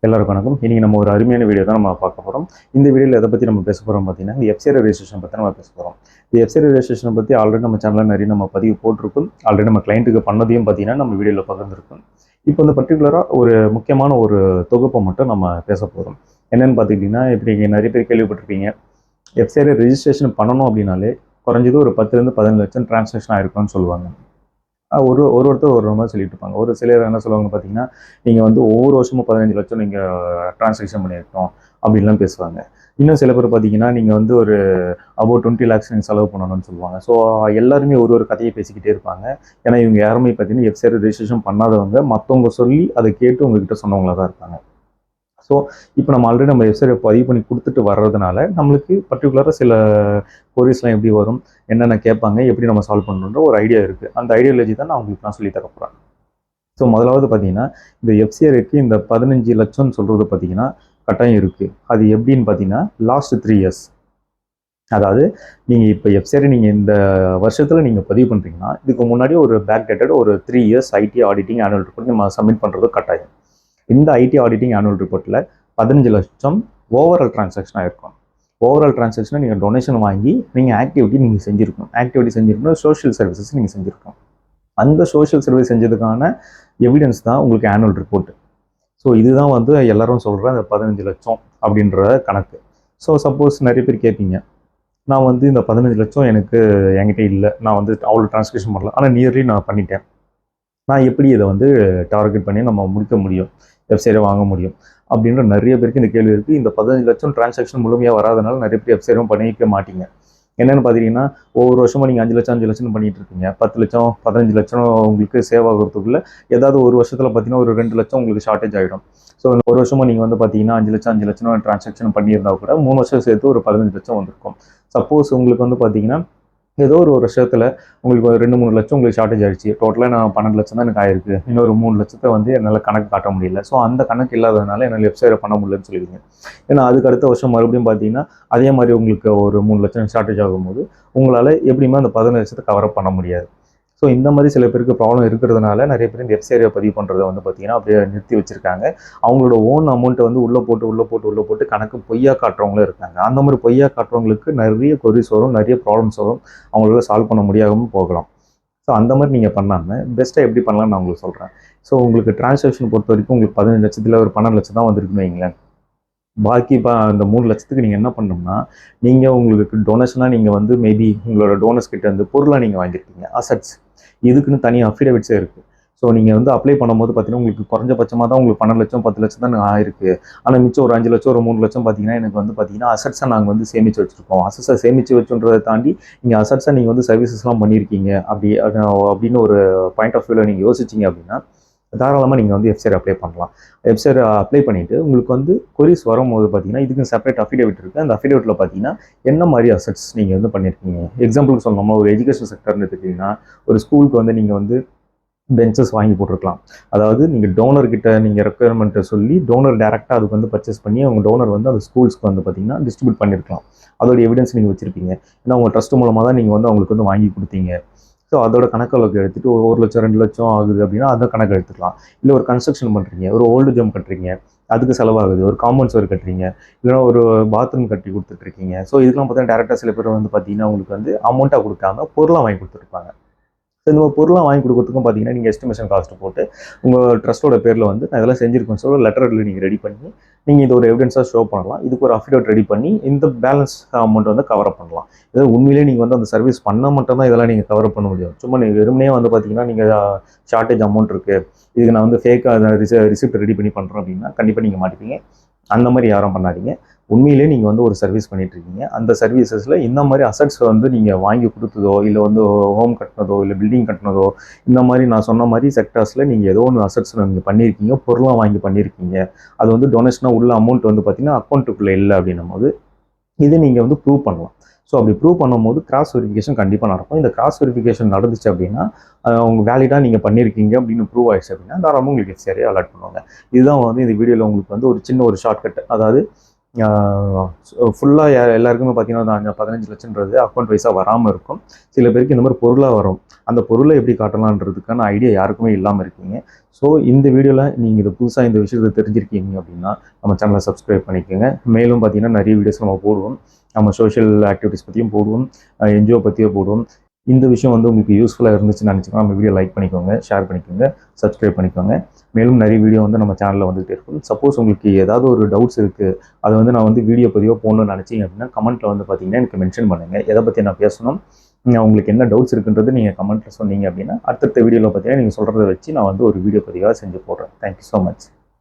எல்லாருக்கும் வணக்கம். இன்னைக்கு நம்ம ஒரு அருமையான வீடியோ தான் நம்ம பார்க்க போகிறோம். இந்த வீடியோவில் எதை பற்றி நம்ம பேச போகிறோம் பார்த்தீங்கன்னா, இந்த எஃப்சிஆர் ரெஜிஸ்ட்ரேஷன் பற்றி நம்ம பேச போகிறோம். இந்த எஃப்சிஆர் ரெஜிஸ்ட்ரேஷன் பற்றி ஆல்ரெடி நம்ம சேனலில் நிறைய நம்ம பதிவு போட்டிருக்கோம். ஆல்ரெடி நம்ம கிளைண்ட்டுக்கு பண்ணதையும் பார்த்தீங்கன்னா நம்ம வீடியோவில் பகிர்ந்துருக்கோம். இப்போ வந்து பர்டிகுலராக ஒரு முக்கியமான ஒரு தொகுப்பை மட்டும் நம்ம பேச போகிறோம். என்னென்னு பார்த்துக்கிட்டிங்கன்னா, இப்படி நிறைய பேர் கேள்விப்பட்டிருப்பீங்க, எஃப்சிஆர் ரெஜிஸ்ட்ரேஷன் பண்ணணும் அப்படின்னாலே குறைஞ்சது ஒரு 10 15 லட்சம் டிரான்சாக்ஷன் ஆயிருக்கும்னு சொல்லுவாங்க. ஒருத்தர் ஒரு மாதிரி சொல்லிட்டு இருப்பாங்க. ஒரு சிலர் என்ன சொல்லுவாங்க பார்த்தீங்கன்னா, நீங்கள் வந்து ஒவ்வொரு வருஷமும் 15 லட்சம் நீங்கள் டிரான்சாக்ஷன் பண்ணியிருக்கோம் அப்படின்லாம் பேசுவாங்க. இன்னும் சில பேர் பார்த்தீங்கன்னா, நீங்கள் வந்து ஒரு அபவுட் 20 lakhs நீங்கள் செலவு பண்ணணும்னு சொல்லுவாங்க. ஸோ எல்லாருமே ஒரு கதையை பேசிக்கிட்டே இருப்பாங்க. ஏன்னா இவங்க யாருமே பார்த்தீங்கன்னா எஃப்சிஆர் ரெஜிஸ்ட்ரேஷன் பண்ணாதவங்க, மற்றவங்க சொல்லி அதை கேட்டு உங்ககிட்ட சொன்னவங்களா தான் இருப்பாங்க. ஸோ இப்போ நம்ம ஆல்ரெடி நம்ம எஃப்சிஆரை பதிவு பண்ணி கொடுத்துட்டு வர்றதுனால நம்மளுக்கு பர்டிகுலராக சில கொரிஸ்லாம் எப்படி வரும், என்னென்ன கேட்பாங்க, எப்படி நம்ம சால்வ் பண்ணணுன்ற ஒரு ஐடியா இருக்குது. அந்த ஐடியாலஜி தான் நான் உங்களுக்கு நான் சொல்லி தர போகிறேன். ஸோ முதலாவது பார்த்தீங்கன்னா, இந்த எஃப்சிஆருக்கு இந்த 15 லட்சம்னு சொல்கிறது பார்த்தீங்கன்னா கட்டாயம் இருக்குது. அது எப்படின்னு பார்த்தீங்கன்னா லாஸ்ட் 3 years, அதாவது நீங்கள் இப்போ எஃப்சிஆரை நீங்கள் இந்த வருஷத்தில் நீங்கள் பதிவு பண்ணுறீங்கன்னா இதுக்கு முன்னாடி ஒரு பேக் டேட்டட் ஒரு 3 years IT auditing annual report நம்ம சப்மிட் பண்ணுறது கட்டாயம். இந்த ஐடி ஆடிட்டிங் ஆனுவல் ரிப்போர்ட்டில் 15 லட்சம் ஓவரால் டிரான்சாக்ஷன் ஆகிருக்கும். ஓவரால் டிரான்சாக்ஷனை நீங்கள் டொனேஷன் வாங்கி நீங்கள் ஆக்டிவிட்டி நீங்கள் செஞ்சுருக்கணும். சோஷியல் சர்வீசஸ் நீங்கள் செஞ்சுருக்கணும். அந்த சோஷியல் சர்வீஸ் செஞ்சதுக்கான எவிடன்ஸ் தான் உங்களுக்கு ஆனுவல் ரிப்போர்ட். ஸோ இதுதான் வந்து எல்லாரும் சொல்கிற அந்த 15 லட்சம் அப்படின்ற கணக்கு. ஸோ சப்போஸ் நிறைய பேர் கேட்பீங்க, நான் வந்து இந்த 15 லட்சம் என்கிட்ட இல்லை, நான் வந்து அவ்வளோ டிரான்சாக்ஷன் பண்ணல, ஆனால் நியர்லி நான் பண்ணிட்டேன், நான் எப்படி இதை வந்து டார்கெட் பண்ணி நம்ம முடிக்க முடியும், எஃப்சிஆரை வாங்க முடியும் அப்படின்ற நிறைய பேருக்கு இந்த கேள்வி இருக்குது. இந்த 15 லட்சம் டிரான்சாக்ஷன் முழுமையாக வராதனால நிறைய பேர் எஃப்சிஆரும் பண்ணிக்க மாட்டீங்க. என்னென்னு பார்த்தீங்கன்னா, ஒவ்வொரு வருஷமும் நீங்கள் 5 லட்சம் பண்ணிட்டு இருக்கீங்க. 10 லட்சம் 15 லட்சம் உங்களுக்கு சேவ் ஆகிறதுக்குள்ள ஏதாவது ஒரு வருஷத்தில் பார்த்தீங்கன்னா ஒரு 2 லட்சம் உங்களுக்கு ஷார்ட்டேஜ் ஆகிடும். ஸோ ஒரு வருஷமும் நீங்கள் வந்து பார்த்தீங்கன்னா 5 லட்சம் டிரான்சாக்ஷன் பண்ணியிருந்தா கூட 3 வருஷம் சேர்த்து ஒரு 15 லட்சம் வந்திருக்கும். சப்போஸ் உங்களுக்கு வந்து பார்த்தீங்கன்னா ஏதோ ஒரு வருஷத்தில் உங்களுக்கு ஒரு 2-3 லட்சம் உங்களுக்கு ஷார்ட்டேஜ் ஆகிடுச்சு, டோட்டலாக நான் 12 லட்சம் தான் எனக்கு ஆயிருக்கு, இன்னொரு 3 லட்சத்தை வந்து என்னால் கணக்கு காட்ட முடியல, ஸோ அந்த கணக்கு இல்லாததுனால என்னால் எஃப்சிஆரை பண்ண முடியலன்னு சொல்லிடுங்க. ஏன்னா அதுக்கு அடுத்த வருஷம் மறுபடியும் பார்த்தீங்கன்னா அதே மாதிரி உங்களுக்கு ஒரு 3 லட்சம் ஷார்ட்டேஜ் ஆகும்போது உங்களால் எப்படியுமே அந்த 15 லட்சத்தை கவர் பண்ண முடியாது. ஸோ இந்த மாதிரி சில பேருக்கு ப்ராப்ளம் இருக்கிறதுனால நிறைய பேர் இந்த எஃப்சிஆரை பதிவு பண்ணுறதை வந்து பார்த்தீங்கன்னா அப்படியே நிறுத்தி வச்சிருக்காங்க. அவங்களோட ஓன் அமௌண்ட்டை வந்து உள்ளே போட்டு கணக்கு பொய்யா காட்டுறவங்களும் இருக்காங்க. அந்த மாதிரி பொய்யா காட்டுறவங்களுக்கு நிறைய கொரிஸ் வரும், நிறைய ப்ராப்ளம்ஸ் வரும், அவங்களால சால்வ் பண்ண முடியாமல் போகலாம். ஸோ அந்த மாதிரி நீங்கள் பண்ணாமல் பெஸ்ட்டாக எப்படி பண்ணலாம்னு நான் உங்களுக்கு சொல்கிறேன். ஸோ உங்களுக்கு டிரான்சாக்ஷன் பொறுத்த வரைக்கும் உங்களுக்கு 15 லட்சத்தில் ஒரு 12 லட்சம் தான் வந்திருக்குன்னு வைங்களேன். பாக்கி அந்த 3 லட்சத்துக்கு நீங்கள் என்ன பண்ணணும்னா, நீங்கள் உங்களுக்கு டொனேஷனாக நீங்கள் வந்து மேபி உங்களோட டோனர்ஸ் கிட்ட இருந்து பொருளாக நீங்கள் வாங்கியிருக்கீங்க, அசட்ஸ், இதுக்குன்னு தனியாக அஃபிடேவிட்ஸே இருக்குது. ஸோ நீங்கள் வந்து அப்ளை பண்ணும்போது பார்த்தீங்கன்னா உங்களுக்கு குறைஞ்சபட்சமாக தான் உங்களுக்கு 12 லட்சம் 10 லட்சம் தான் ஆயிருக்கு. ஆனால் மிச்சம் ஒரு 5 லட்சம் ஒரு 3 லட்சம் பார்த்தீங்கன்னா எனக்கு வந்து பார்த்தீங்கன்னா அசட்ஸை நாங்கள் வந்து சேமித்து வச்சுருக்கோம். அசட்ஸை சேமித்து வச்சுன்றதை தாண்டி நீங்கள் அசட்ஸை நீங்கள் வந்து சர்வீசஸ்லாம் பண்ணியிருக்கீங்க அப்படின்னு ஒரு பாயிண்ட் ஆஃப் வியூவில் நீங்கள் யோசிச்சிங்க அப்படின்னா தாராளமாக நீங்கள் வந்து எஃப்சிஆர் அப்ளை பண்ணலாம். எஃப்சிஆர் அப்ளை பண்ணிவிட்டு உங்களுக்கு வந்து கொரிஸ் வரும்போது பார்த்தீங்கன்னா இதுக்கு செப்பரேட் அஃபிடேவிட் இருக்குது. அந்த அஃபிடேவிட்டில் பார்த்தீங்கன்னா என்ன மாதிரி அசட்ஸ் நீங்கள் வந்து பண்ணியிருக்கீங்க. எக்ஸாம்பிளுக்கு சொல்லணுமா, ஒரு எஜுகேஷன் செக்டர்னு எடுத்துக்கிட்டிங்கன்னா ஒரு ஸ்கூலுக்கு வந்து நீங்கள் வந்து பெஞ்சஸ் வாங்கி போட்டிருக்கலாம். அதாவது நீங்கள் டோனர்கிட்ட நீங்கள் ரெக்குயர்மெண்ட்டை சொல்லி டோனர் டேரெக்டாக அதுக்கு வந்து பர்ச்சேஸ் பண்ணி அவங்க டோனர் வந்து அந்த ஸ்கூல்ஸ்க்கு வந்து பார்த்தீங்கன்னா டிஸ்ட்ரிபியூட் பண்ணியிருக்கலாம். அதோட எவிடன்ஸ் நீங்கள் வச்சுருப்பீங்க. ஏன்னா உங்கள் ட்ரஸ்ட் மூலமாக தான் நீங்கள் வந்து அவங்களுக்கு வந்து வாங்கி கொடுத்தீங்க. ஸோ அதோட கணக்கு எடுத்துகிட்டு 1 லட்சம் 2 லட்சம் ஆகுது அப்படின்னா அதை கணக்கு எடுத்துக்கலாம். இல்லை ஒரு கன்ஸ்ட்ரக்ஷன் பண்ணுறீங்க, ஒரு ஓல்டு ஜம் கட்டுறீங்க, அதுக்கு செலவாகுது, ஒரு காம்பவுண்ட் சுவர் கட்டுறீங்க, இல்லைனா ஒரு பாத்ரூம் கட்டி கொடுத்துட்ருக்கீங்க. ஸோ இதுக்கெல்லாம் பார்த்தீங்கன்னா டேரெக்டாக சில பேர் வந்து பார்த்தீங்கன்னா உங்களுக்கு வந்து அமௌண்ட்டாக கொடுக்காம பொருளாக வாங்கி கொடுத்துருப்பாங்க. ஸோ இந்த பொருளாக வாங்கி கொடுக்கறதுக்கும் பார்த்தீங்கன்னா நீங்கள் எஸ்டிமேஷன் காஸ்ட்டு போட்டு உங்கள் ட்ரஸ்ட்டோட பேரில் வந்து நான் இதெல்லாம் செஞ்சுருக்கேன்னு சொல்லி லெட்டரில் நீங்கள் ரெடி பண்ணி நீங்கள் இது ஒரு எவிடன்ஸாக ஷோ பண்ணலாம். இதுக்கு ஒரு அஃபிடேவிட் ரெடி பண்ணி இந்த பேலன்ஸ் அமௌண்ட் வந்து கவர் அப் பண்ணலாம். இதை உண்மையிலேயே நீங்கள் வந்து அந்த சர்வீஸ் பண்ணால் மட்டும்தான் இதெல்லாம் நீங்கள் கவர் பண்ண முடியும். சும்மா நீங்கள் வெறுமனே வந்து பார்த்தீங்கன்னா நீங்கள் ஷார்ட்டேஜ் அமௌண்ட் இருக்குது, இதுக்கு நான் வந்து ஃபேக்காக ரிசிப்ட் ரெடி பண்ணி பண்ணுறேன் அப்படின்னா கண்டிப்பாக நீங்கள் மாட்டிப்பீங்க. அந்த மாதிரி யாரும் பண்ணாதீங்க. உண்மையிலே நீங்கள் வந்து ஒரு சர்வீஸ் பண்ணிகிட்ருக்கீங்க. அந்த சர்வீசஸில் இந்த மாதிரி அசட்ஸ் வந்து நீங்கள் வாங்கி கொடுத்ததோ இல்லை வந்து ஹோம் கட்டினதோ இல்லை பில்டிங் கட்டினதோ இந்த மாதிரி நான் சொன்ன மாதிரி செக்டர்ஸில் நீங்கள் ஏதோ ஒன்று அசட்ஸ் நீங்கள் பண்ணியிருக்கீங்க, பொருளாக வாங்கி பண்ணியிருக்கீங்க, அது வந்து டொனேஷனாக உள்ள அமௌண்ட் வந்து பார்த்தீங்கன்னா அக்கௌண்ட்டுக்குள்ளே இல்லை அப்படின்னும் போது இது நீங்கள் வந்து ப்ரூவ் பண்ணலாம். ஸோ அப்படி ப்ரூவ் பண்ணும்போது கிராஸ் வெரிஃபிகேஷன் கண்டிப்பாக நடக்கும். இந்த கிராஸ் வெரிஃபிகேஷன் நடந்துச்சு அப்படின்னா அவங்க வேலிடாக நீங்கள் பண்ணியிருக்கீங்க அப்படின்னு ப்ரூவ் ஆயிடுச்சு அப்படின்னா தாராளமாக உங்களுக்கு எஃப்சிஆரை அலாட் பண்ணுவாங்க. இதுதான் வந்து இந்த வீடியோவில் உங்களுக்கு வந்து ஒரு சின்ன ஒரு ஷார்ட்கட். அதாவது ஃபுல்லாக எல்லாருக்குமே பார்த்தீங்கன்னா அந்த 15 லட்சம்ன்றது அக்கௌண்ட் வைஸாக வராமல் இருக்கும். சில பேருக்கு இந்த மாதிரி பொருளாக வரும். அந்த பொருளை எப்படி காட்டலான்றதுக்கான ஐடியா யாருக்குமே இல்லாமல் இருக்கீங்க. ஸோ இந்த வீடியோவில் நீங்கள் இது புதுசாக இந்த விஷயத்தை தெரிஞ்சிருக்கீங்க அப்படின்னா நம்ம சேனலை சப்ஸ்கிரைப் பண்ணிக்கோங்க. மேலும் பார்த்தீங்கன்னா நிறைய வீடியோஸ் நம்ம போடுவோம். நம்ம சோஷியல் ஆக்டிவிட்டிஸ் பற்றியும் போடுவோம், என்ஜிஓ பற்றியும் போடுவோம். இந்த விஷயம் வந்து உங்களுக்கு யூஸ்ஃபுல்லாக இருந்துச்சுன்னு நினச்சிங்கன்னா நம்ம வீடியோ லைக் பண்ணிக்கோங்க, ஷேர் பண்ணிக்கோங்க, சப்ஸ்கிரைப் பண்ணிக்கோங்க. மேலும் நிறைய வீடியோ வந்து நம்ம சேனலில் வந்துகிட்டே இருக்கும். சப்போஸ் உங்களுக்கு ஏதாவது ஒரு டவுட்ஸ் இருக்குது, அதை வந்து நான் வந்து வீடியோ பதிவாக போடணும்னு நினச்சிங்க அப்படின்னா கமெண்ட்டில் வந்து பார்த்தீங்கன்னா எனக்கு மென்ஷன் பண்ணுங்கள். எதை பற்றி நான் பேசணும், உங்களுக்கு என்ன டவுட்ஸ் இருக்குன்றது நீங்கள் கமெண்ட்டில் சொன்னீங்க அப்படின்னா அடுத்தடுத்த வீடியோவில் பார்த்தீங்கன்னா நீங்கள் சொல்கிறத வச்சு நான் வந்து ஒரு வீடியோ பதிவாக செஞ்சு போடுறேன். Thank you so much.